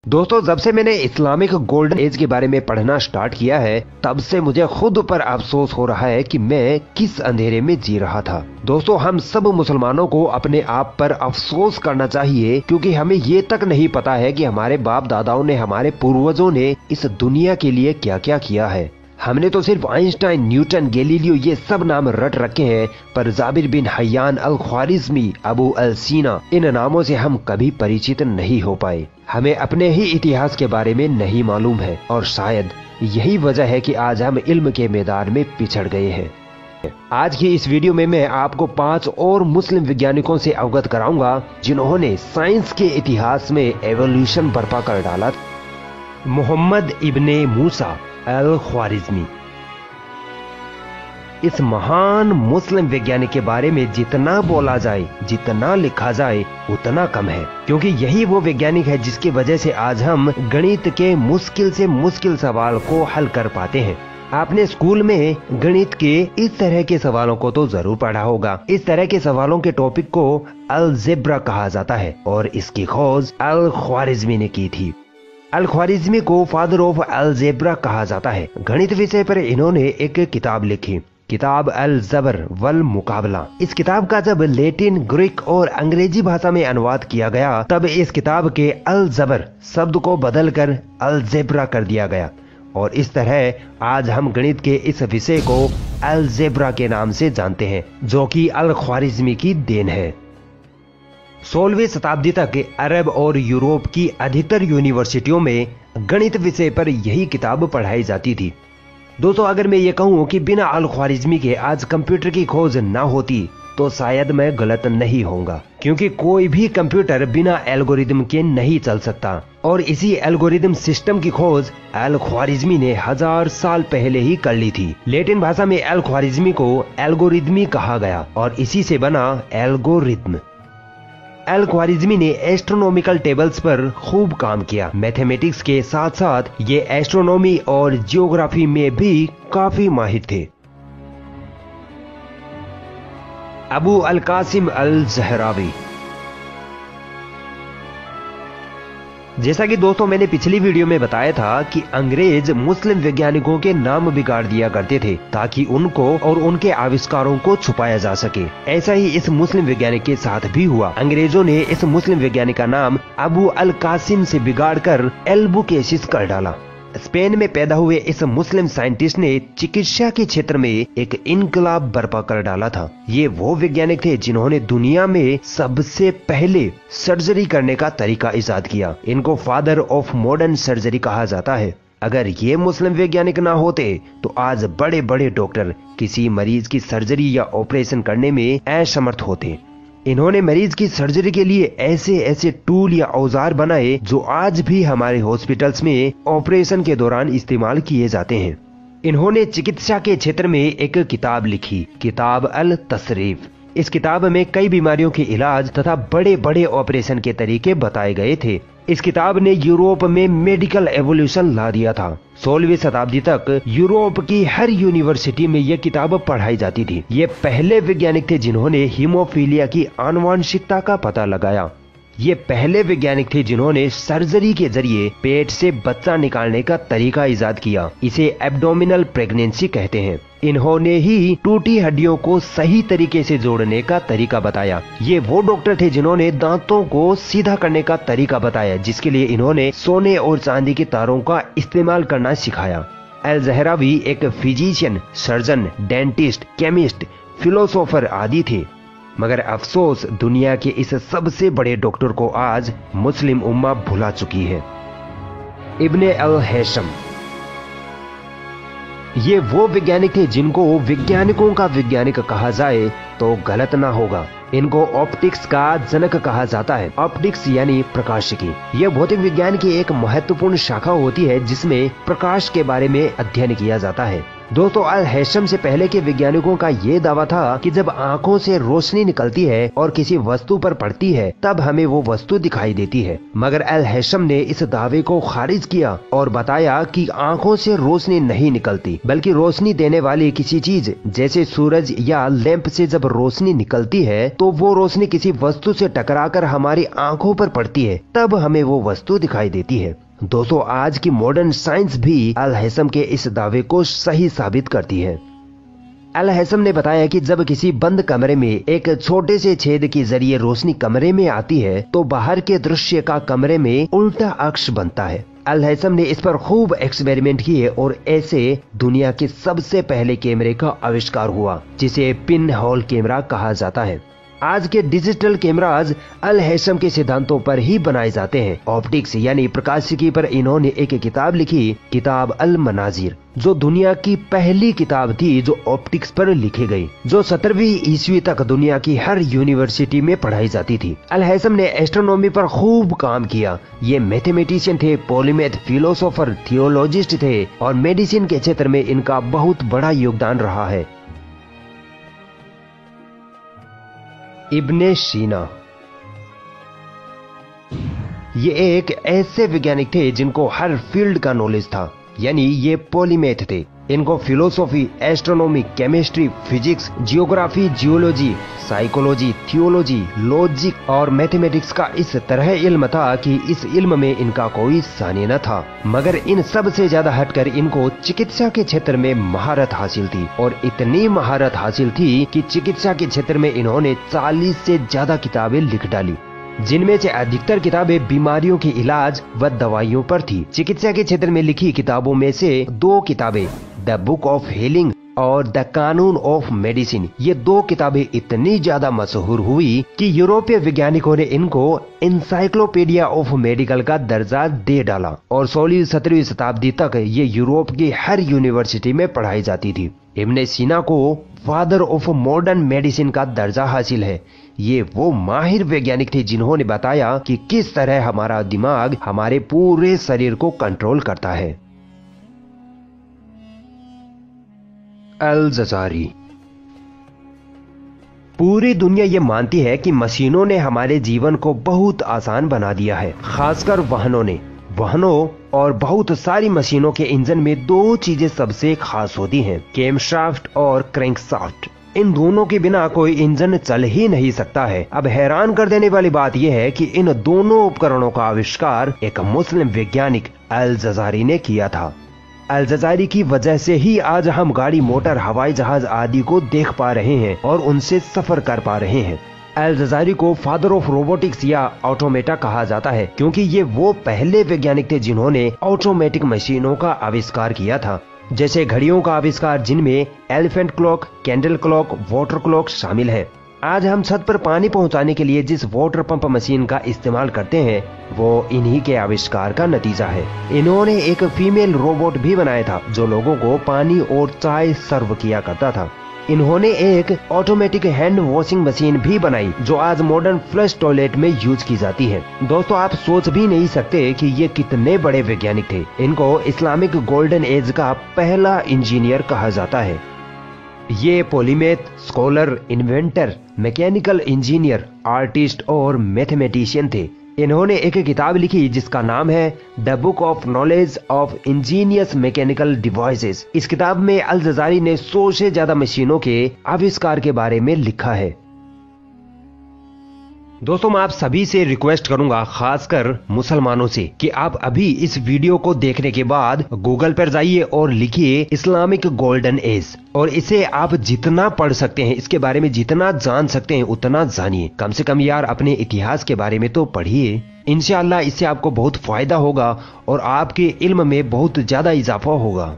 दोस्तों, जब से मैंने इस्लामिक गोल्डन एज के बारे में पढ़ना स्टार्ट किया है, तब से मुझे खुद पर अफसोस हो रहा है कि मैं किस अंधेरे में जी रहा था। दोस्तों, हम सब मुसलमानों को अपने आप पर अफसोस करना चाहिए, क्योंकि हमें ये तक नहीं पता है कि हमारे बाप दादाओं ने, हमारे पूर्वजों ने इस दुनिया के लिए क्या क्या किया है। हमने तो सिर्फ आइंस्टाइन, न्यूटन, गैलीलियो ये सब नाम रट रखे हैं, पर जाबिर बिन हय्यान अल ख्वारिज़मी, अबू अल सीना, इन नामों से हम कभी परिचित नहीं हो पाए। हमें अपने ही इतिहास के बारे में नहीं मालूम है, और शायद यही वजह है कि आज हम इल्म के मैदान में पिछड़ गए हैं। आज की इस वीडियो में मैं आपको 5 और मुस्लिम वैज्ञानिकों से अवगत कराऊंगा जिन्होंने साइंस के इतिहास में एवोल्यूशन बर्पा कर डाला। मोहम्मद इब्ने मूसा अल ख्वारिज़मी। इस महान मुस्लिम वैज्ञानिक के बारे में जितना बोला जाए, जितना लिखा जाए, उतना कम है, क्योंकि यही वो वैज्ञानिक है जिसकी वजह से आज हम गणित के मुश्किल से मुश्किल सवाल को हल कर पाते हैं। आपने स्कूल में गणित के इस तरह के सवालों को तो जरूर पढ़ा होगा। इस तरह के सवालों के टॉपिक को अलजेब्रा कहा जाता है, और इसकी खोज अल ख्वारिज़मी ने की थी। अल ख्वारिज़मी को फादर ऑफ अलजेब्रा कहा जाता है। गणित विषय पर इन्होंने एक किताब लिखी, किताब अल जबर वल मुकाबला। इस किताब का जब लैटिन, ग्रीक और अंग्रेजी भाषा में अनुवाद किया गया, तब इस किताब के अल जबर शब्द को बदलकर अलजेब्रा कर दिया गया, और इस तरह आज हम गणित के इस विषय को अलजेब्रा के नाम से जानते हैं, जो कि अल ख्वारिज़मी की देन है। 16वीं शताब्दी तक अरब और यूरोप की अधिकतर यूनिवर्सिटियों में गणित विषय पर यही किताब पढ़ाई जाती थी। दोस्तों, अगर मैं ये कहूँ कि बिना अल ख्वारिज़मी के आज कंप्यूटर की खोज ना होती, तो शायद मैं गलत नहीं होऊंगा, क्योंकि कोई भी कंप्यूटर बिना एल्गोरिदम के नहीं चल सकता, और इसी एल्गोरिदम सिस्टम की खोज अल ख्वारिज़मी ने 1000 साल पहले ही कर ली थी। लैटिन भाषा में अल ख्वारिज़मी को एल्गोरिदमी कहा गया, और इसी से बना एल्गोरिथम। अल ख्वारिज़मी ने एस्ट्रोनॉमिकल टेबल्स पर खूब काम किया। मैथमेटिक्स के साथ साथ ये एस्ट्रोनॉमी और जियोग्राफी में भी काफी माहिर थे। अबू अल कासिम अल ज़हरावी। जैसा कि दोस्तों मैंने पिछली वीडियो में बताया था कि अंग्रेज मुस्लिम वैज्ञानिकों के नाम बिगाड़ दिया करते थे, ताकि उनको और उनके आविष्कारों को छुपाया जा सके। ऐसा ही इस मुस्लिम वैज्ञानिक के साथ भी हुआ। अंग्रेजों ने इस मुस्लिम वैज्ञानिक का नाम अबू अल कासिम से बिगाड़कर एल्बुकेसिस कर डाला। स्पेन में पैदा हुए इस मुस्लिम साइंटिस्ट ने चिकित्सा के क्षेत्र में एक इनकलाब बर्पा कर डाला था। ये वो वैज्ञानिक थे जिन्होंने दुनिया में सबसे पहले सर्जरी करने का तरीका इजाद किया। इनको फादर ऑफ मॉडर्न सर्जरी कहा जाता है। अगर ये मुस्लिम वैज्ञानिक ना होते तो आज बड़े बड़े डॉक्टर किसी मरीज की सर्जरी या ऑपरेशन करने में असमर्थ होते। इन्होंने मरीज की सर्जरी के लिए ऐसे ऐसे टूल या औजार बनाए जो आज भी हमारे हॉस्पिटल्स में ऑपरेशन के दौरान इस्तेमाल किए जाते हैं। इन्होंने चिकित्सा के क्षेत्र में एक किताब लिखी, किताब अल तसरीफ। इस किताब में कई बीमारियों के इलाज तथा बड़े बड़े ऑपरेशन के तरीके बताए गए थे। इस किताब ने यूरोप में मेडिकल एवोल्यूशन ला दिया था। 16वीं शताब्दी तक यूरोप की हर यूनिवर्सिटी में यह किताब पढ़ाई जाती थी। ये पहले वैज्ञानिक थे जिन्होंने हीमोफीलिया की आनुवंशिकता का पता लगाया। ये पहले वैज्ञानिक थे जिन्होंने सर्जरी के जरिए पेट से बच्चा निकालने का तरीका इजाद किया। इसे एब्डोमिनल प्रेगनेंसी कहते हैं। इन्होंने ही टूटी हड्डियों को सही तरीके से जोड़ने का तरीका बताया। ये वो डॉक्टर थे जिन्होंने दांतों को सीधा करने का तरीका बताया, जिसके लिए इन्होंने सोने और चांदी के तारों का इस्तेमाल करना सिखाया। अल ज़हरावी एक physician, surgeon, dentist, chemist, philosopher आदि थे। मगर अफसोस, दुनिया के इस सबसे बड़े डॉक्टर को आज मुस्लिम उम्मा भुला चुकी है। इब्ने अल हैशम। ये वो वैज्ञानिक थे जिनको वैज्ञानिकों का वैज्ञानिक कहा जाए तो गलत ना होगा। इनको ऑप्टिक्स का जनक कहा जाता है। ऑप्टिक्स यानी प्रकाशिकी। यह भौतिक विज्ञान की एक महत्वपूर्ण शाखा होती है जिसमें प्रकाश के बारे में अध्ययन किया जाता है। दोस्तों, अल हैशम से पहले के वैज्ञानिकों का ये दावा था कि जब आंखों से रोशनी निकलती है और किसी वस्तु पर पड़ती है तब हमें वो वस्तु दिखाई देती है। मगर अल हैशम ने इस दावे को खारिज किया और बताया कि आंखों से रोशनी नहीं निकलती, बल्कि रोशनी देने वाली किसी चीज जैसे सूरज या लैंप से जब रोशनी निकलती है तो वो रोशनी किसी वस्तु से टकराकर हमारी आंखों पर पड़ती है, तब हमें वो वस्तु दिखाई देती है। दोस्तों, आज की मॉडर्न साइंस भी अल हैशम के इस दावे को सही साबित करती है। अल हैशम ने बताया कि जब किसी बंद कमरे में एक छोटे से छेद के जरिए रोशनी कमरे में आती है तो बाहर के दृश्य का कमरे में उल्टा अक्ष बनता है। अल हैशम ने इस पर खूब एक्सपेरिमेंट किए और ऐसे दुनिया के सबसे पहले कैमरे का आविष्कार हुआ, जिसे पिन होल कैमरा कहा जाता है। आज के डिजिटल कैमराज अल हैशम के सिद्धांतों पर ही बनाए जाते हैं। ऑप्टिक्स यानी प्रकाशिकी पर इन्होंने एक किताब लिखी, किताब अल मनाजिर, जो दुनिया की पहली किताब थी जो ऑप्टिक्स पर लिखी गई, जो 17वीं ईस्वी तक दुनिया की हर यूनिवर्सिटी में पढ़ाई जाती थी। अल हैशम ने एस्ट्रोनॉमी पर खूब काम किया। ये मैथमेटिशियन थे, पॉलीमैथ, फिलोसोफर, थियोलॉजिस्ट थे और मेडिसिन के क्षेत्र में इनका बहुत बड़ा योगदान रहा है। इब्ने सीना, ये एक ऐसे वैज्ञानिक थे जिनको हर फील्ड का नॉलेज था, यानी ये पॉलीमैथ थे। इनको philosophy, astronomy, chemistry, physics, geography, geology, psychology, theology, logic और मैथमेटिक्स का इस तरह इल्म था कि इस इल्म में इनका कोई सानी न था। मगर इन सब से ज्यादा हटकर इनको चिकित्सा के क्षेत्र में महारत हासिल थी, और इतनी महारत हासिल थी कि चिकित्सा के क्षेत्र में इन्होंने 40 से ज्यादा किताबें लिख डाली, जिनमें से अधिकतर किताबें बीमारियों के इलाज व दवाइयों पर थी। चिकित्सा के क्षेत्र में लिखी किताबों में से 2 किताबें, द बुक ऑफ हीलिंग और द कानून ऑफ मेडिसिन, ये 2 किताबें इतनी ज्यादा मशहूर हुई कि यूरोपीय वैज्ञानिकों ने इनको एनसाइक्लोपीडिया ऑफ मेडिकल का दर्जा दे डाला, और 16वीं-17वीं शताब्दी तक ये यूरोप की हर यूनिवर्सिटी में पढ़ाई जाती थी। इब्ने सीना को फादर ऑफ मॉडर्न मेडिसिन का दर्जा हासिल है। ये वो माहिर वैज्ञानिक थे जिन्होंने बताया कि किस तरह हमारा दिमाग हमारे पूरे शरीर को कंट्रोल करता है। अल जजारी, पूरी दुनिया ये मानती है कि मशीनों ने हमारे जीवन को बहुत आसान बना दिया है, खासकर वाहनों ने। वाहनों और बहुत सारी मशीनों के इंजन में 2 चीजें सबसे खास होती हैं, कैमशाफ्ट और क्रैंकशाफ्ट। इन दोनों के बिना कोई इंजन चल ही नहीं सकता है। अब हैरान कर देने वाली बात यह है कि इन दोनों उपकरणों का आविष्कार एक मुस्लिम वैज्ञानिक अल जजारी ने किया था। अल जजारी की वजह से ही आज हम गाड़ी, मोटर, हवाई जहाज आदि को देख पा रहे हैं और उनसे सफर कर पा रहे हैं। अल जजारी को फादर ऑफ रोबोटिक्स या ऑटोमेटा कहा जाता है, क्योंकि ये वो पहले वैज्ञानिक थे जिन्होंने ऑटोमेटिक मशीनों का आविष्कार किया था, जैसे घड़ियों का आविष्कार, जिनमें elephant clock, candle clock, water clock शामिल है। आज हम छत पर पानी पहुंचाने के लिए जिस वाटर पंप मशीन का इस्तेमाल करते हैं वो इन्हीं के आविष्कार का नतीजा है। इन्होंने एक फीमेल रोबोट भी बनाया था जो लोगों को पानी और चाय सर्व किया करता था। इन्होंने एक ऑटोमेटिक हैंड वॉशिंग मशीन भी बनाई जो आज मॉडर्न फ्लश टॉयलेट में यूज की जाती है। दोस्तों, आप सोच भी नहीं सकते कि ये कितने बड़े वैज्ञानिक थे। इनको इस्लामिक गोल्डन एज का पहला इंजीनियर कहा जाता है। ये polymath, scholar, inventor, mechanical engineer, artist और मैथमेटिशियन थे। इन्होंने एक किताब लिखी जिसका नाम है the book of knowledge of Angénieux mechanical devices. इस किताब में अल जजारी ने 100 से ज्यादा मशीनों के आविष्कार के बारे में लिखा है। दोस्तों, मैं आप सभी से रिक्वेस्ट करूंगा, खासकर मुसलमानों से, कि आप अभी इस वीडियो को देखने के बाद गूगल पर जाइए और लिखिए इस्लामिक गोल्डन एज, और इसे आप जितना पढ़ सकते हैं, इसके बारे में जितना जान सकते हैं उतना जानिए। कम से कम यार अपने इतिहास के बारे में तो पढ़िए। इंशाअल्लाह इससे आपको बहुत फायदा होगा और आपके इल्म में बहुत ज्यादा इजाफा होगा।